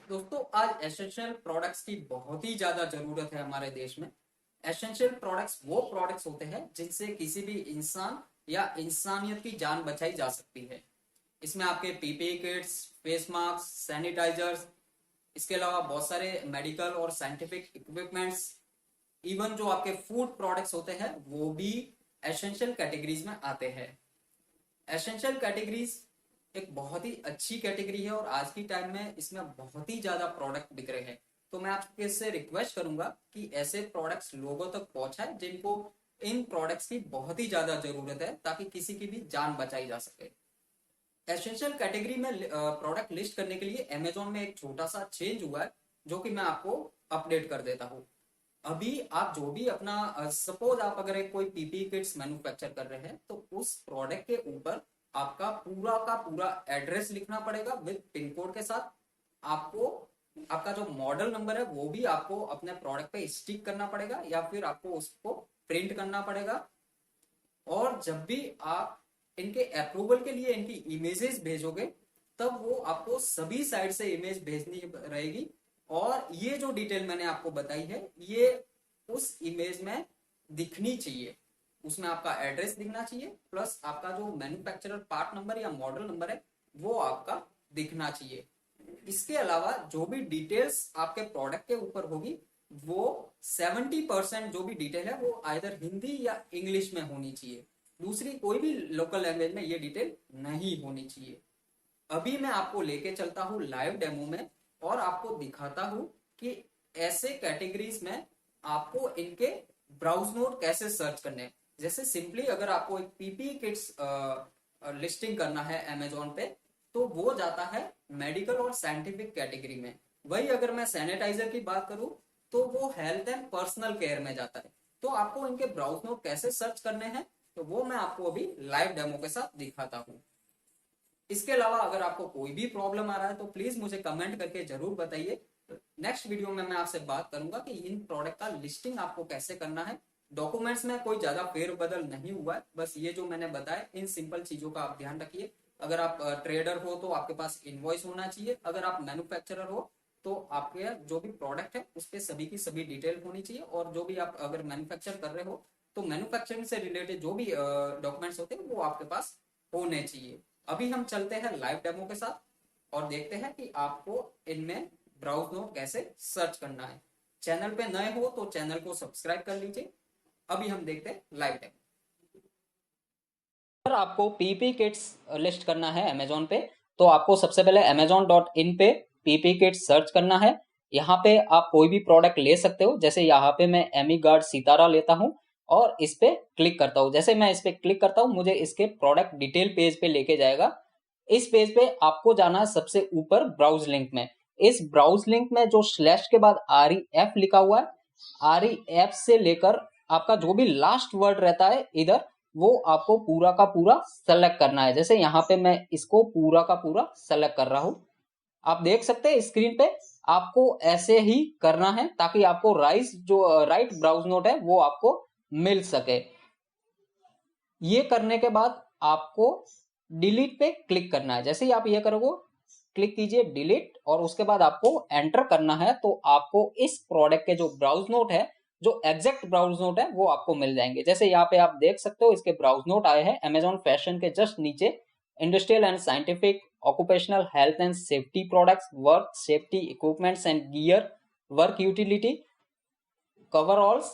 दोस्तों आज essential products की बहुत ही ज्यादा जरूरत है हमारे देश में। एसेंशियल प्रोडक्ट्स वो प्रोडक्ट्स होते हैं जिनसे किसी भी इंसान या इंसानियत की जान बचाई जा सकती है। इसमें आपके PPE kits, face mask, sanitisers, इसके अलावा बहुत सारे मेडिकल और साइंटिफिक इक्विपमेंट्स, इवन जो आपके फूड प्रोडक्ट्स होते हैं वो भी एसेंशियल कैटेगरीज में आते हैं। एसेंशियल कैटेगरीज एक बहुत ही अच्छी कैटेगरी है और आज की टाइम में इसमें बहुत ही ज्यादा प्रोडक्ट बिक रहे हैं। तो मैं आपके से रिक्वेस्ट करूंगा कि ऐसे प्रोडक्ट्स लोगों तक पहुंचाएं जिनको इन प्रोडक्ट्स की बहुत ही ज्यादा जरूरत है, ताकि किसी की भी जान बचाई जा सके। एसेंशियल कैटेगरी में प्रोडक्ट लिस्ट करने के लिए अमेजोन में एक छोटा सा चेंज हुआ है, जो कि मैं आपको अपडेट कर देता हूँ। अभी आप जो भी अपना सपोज आप अगर एक कोई पीपी किट्स मैन्युफैक्चर कर रहे हैं तो उस प्रोडक्ट के ऊपर आपका पूरा का पूरा एड्रेस लिखना पड़ेगा विद पिन कोड के साथ। आपको आपका जो मॉडल नंबर है वो भी आपको अपने प्रोडक्ट पे स्टिक करना पड़ेगा या फिर आपको उसको प्रिंट करना पड़ेगा। और जब भी आप इनके अप्रूवल के लिए इनकी इमेजेस भेजोगे तब वो आपको सभी साइड से इमेज भेजनी रहेगी। और ये जो डिटेल मैंने आपको बताई है ये उस इमेज में दिखनी चाहिए। उसमें आपका एड्रेस दिखना चाहिए प्लस आपका जो मैन्युफैक्चरर पार्ट नंबर या मॉडल नंबर है वो आपका दिखना चाहिए। इसके अलावा जो भी डिटेल्स आपके प्रोडक्ट के ऊपर होगी वो 70% जो भी डिटेल है वो आइदर हिंदी या इंग्लिश में होनी चाहिए। दूसरी कोई भी लोकल लैंग्वेज में ये डिटेल नहीं होनी चाहिए। अभी मैं आपको लेके चलता हूँ लाइव डेमो में और आपको दिखाता हूँ कि ऐसे कैटेगरीज में आपको इनके ब्राउज नोट कैसे सर्च करने हैं। जैसे सिंपली अगर आपको एक पीपी किट्स लिस्टिंग करना है अमेजोन पे तो वो जाता है मेडिकल और साइंटिफिक कैटेगरी में। वही अगर मैं सैनिटाइजर की बात करूं तो वो हेल्थ एंड पर्सनल केयर में जाता है। तो आपको इनके ब्राउज नोट कैसे सर्च करने हैं तो वो मैं आपको अभी लाइव डेमो के साथ दिखाता हूँ। इसके अलावा अगर आपको कोई भी प्रॉब्लम आ रहा है तो प्लीज मुझे कमेंट करके जरूर बताइए। नेक्स्ट वीडियो में मैं आपसे बात करूंगा कि इन प्रोडक्ट का लिस्टिंग आपको कैसे करना है। डॉक्यूमेंट्स में कोई ज्यादा फेरबदल नहीं हुआ है, बस ये जो मैंने बताया इन सिंपल चीजों का आप ध्यान रखिए। अगर आप ट्रेडर हो तो आपके पास इनवॉइस होना चाहिए। अगर आप मैन्युफैक्चरर हो तो आपके जो भी प्रोडक्ट है उस पर सभी की सभी डिटेल होनी चाहिए। और जो भी आप अगर मैन्युफैक्चर कर रहे हो तो मैन्युफैक्चरिंग से रिलेटेड जो भी डॉक्यूमेंट्स होते हैं वो आपके पास होने चाहिए। अभी हम चलते हैं लाइव डेमो के साथ और देखते हैं कि आपको इनमें ब्राउज नोट कैसे सर्च करना है। चैनल पे नए हो तो चैनल को सब्सक्राइब कर लीजिए। अभी हम देखते हैं लाइव डेमो। अगर आपको पीपी किट्स लिस्ट करना है अमेजोन पे तो आपको सबसे पहले amazon.in पे पीपी किट्स सर्च करना है। यहाँ पे आप कोई भी प्रोडक्ट ले सकते हो। जैसे यहाँ पे मैं एमी गार्ड सितारा लेता हूँ और इस पे क्लिक करता हूँ। जैसे मैं इस पे क्लिक करता हूँ मुझे इसके प्रोडक्ट डिटेल पेज पे लेके जाएगा। इस पेज पे आपको जाना है सबसे ऊपर ब्राउज लिंक में। इस ब्राउज लिंक में जो स्लैश के बाद REF लिखा हुआ है, REF से लेकर आपका जो भी लास्ट वर्ड रहता है इधर वो आपको पूरा का पूरा सेलेक्ट करना है। जैसे यहाँ पे मैं इसको पूरा का पूरा सेलेक्ट कर रहा हूँ। आप देख सकते हैं स्क्रीन पे आपको ऐसे ही करना है ताकि आपको राइट ब्राउज नोट है वो आपको मिल सके। ये करने के बाद आपको डिलीट पे क्लिक करना है। जैसे ही आप ये करोगे क्लिक कीजिए डिलीट और उसके बाद आपको एंटर करना है तो आपको इस प्रोडक्ट के जो ब्राउज नोट है, जो एग्जैक्ट ब्राउज नोट है वो आपको मिल जाएंगे। जैसे यहाँ पे आप देख सकते हो इसके ब्राउज नोट आए हैं अमेजॉन फैशन के जस्ट नीचे। Industrial and scientific, occupational health and safety products, work safety equipments and gear, work utility, coveralls.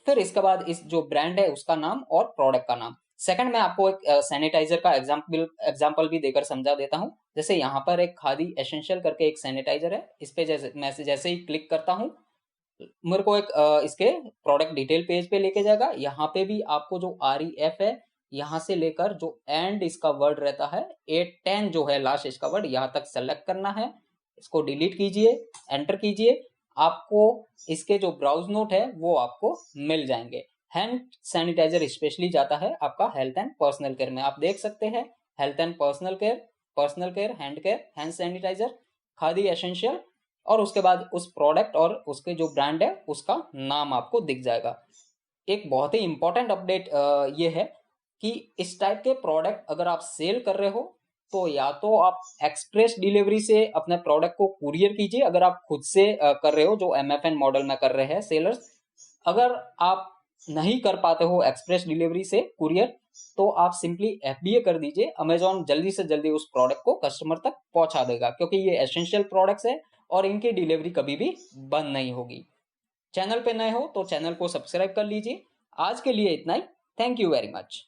फिर इसके बाद इस जो ब्रांड है उसका नाम और प्रोडक्ट का नाम। सेकंड मैं आपको एक सैनिटाइजर का एग्जांपल भी देकर समझा देता हूं। जैसे यहाँ पर एक खादी एसेंशियल करके एक सैनिटाइजर है। इस पे जैसे ही क्लिक करता हूं मेरे को एक इसके प्रोडक्ट डिटेल पेज पे लेके जाएगा। यहाँ पे भी आपको जो REF है यहाँ से लेकर जो एंड इसका वर्ड रहता है 810 जो है लास्ट इसका वर्ड यहाँ तक सेलेक्ट करना है। इसको डिलीट कीजिए, एंटर कीजिए। आपको इसके जो ब्राउज नोट है वो आपको मिल जाएंगे। हैंड सैनिटाइजर स्पेशली जाता है आपका हेल्थ एंड पर्सनल केयर में। आप देख सकते हैं health and personal care, hand sanitiser, Khadi essential और उसके बाद उस प्रोडक्ट और उसके जो ब्रांड है उसका नाम आपको दिख जाएगा। एक बहुत ही इंपॉर्टेंट अपडेट ये है कि इस टाइप के प्रोडक्ट अगर आप सेल कर रहे हो तो या तो आप एक्सप्रेस डिलीवरी से अपने प्रोडक्ट को कुरियर कीजिए, अगर आप खुद से कर रहे हो, जो MFN मॉडल में कर रहे हैं सेलर्स। अगर आप नहीं कर पाते हो एक्सप्रेस डिलीवरी से कुरियर, तो आप सिंपली FBA कर दीजिए। अमेजॉन जल्दी से जल्दी उस प्रोडक्ट को कस्टमर तक पहुंचा देगा, क्योंकि ये एसेंशियल प्रोडक्ट्स है और इनकी डिलीवरी कभी भी बंद नहीं होगी। चैनल पे नए हो तो चैनल को सब्सक्राइब कर लीजिए। आज के लिए इतना ही। Thank you very much.